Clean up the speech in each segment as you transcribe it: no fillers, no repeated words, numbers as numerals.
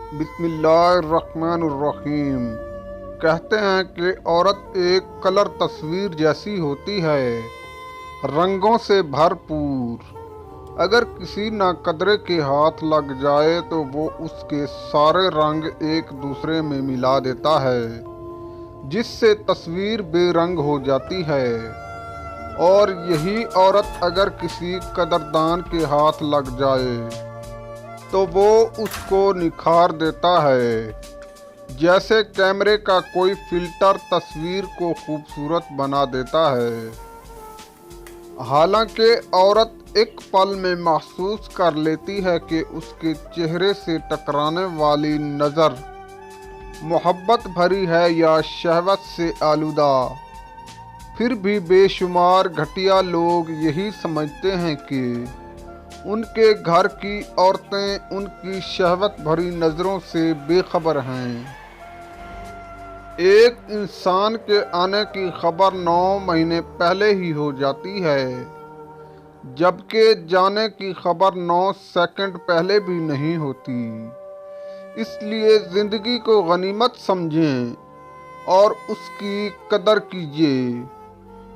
بسم اللہ الرحمن الرحیم۔ کہتے ہیں کہ عورت ایک کلر تصویر جیسی ہوتی ہے، رنگوں سے بھرپور۔ اگر کسی ناقدرے کے ہاتھ لگ جائے تو وہ اس کے سارے رنگ ایک دوسرے میں ملا دیتا ہے، جس سے تصویر بے رنگ ہو جاتی ہے۔ اور یہی عورت اگر کسی قدردان کے ہاتھ لگ جائے تو وہ اس کو نکھار دیتا ہے، جیسے کیمرے کا کوئی فلٹر تصویر کو خوبصورت بنا دیتا ہے۔ حالانکہ عورت ایک پل میں محسوس کر لیتی ہے کہ اس کے چہرے سے ٹکرانے والی نظر محبت بھری ہے یا شہوت سے آلودہ، پھر بھی بے شمار گھٹیا لوگ یہی سمجھتے ہیں کہ ان کے گھر کی عورتیں ان کی شہوت بھری نظروں سے بے خبر ہیں۔ ایک انسان کے آنے کی خبر 9 مہینے پہلے ہی ہو جاتی ہے، جبکہ جانے کی خبر 9 سیکنڈ پہلے بھی نہیں ہوتی۔ اس لیے زندگی کو غنیمت سمجھیں اور اس کی قدر کیجیے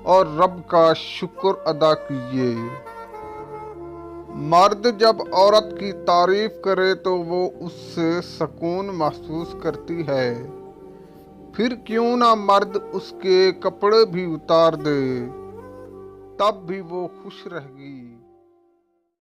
اور رب کا شکر ادا کیجیے۔ مرد جب عورت کی تعریف کرے تو وہ اس سے سکون محسوس کرتی ہے، پھر کیوں نہ مرد اس کے کپڑے بھی اتار دے، تب بھی وہ خوش رہے گی۔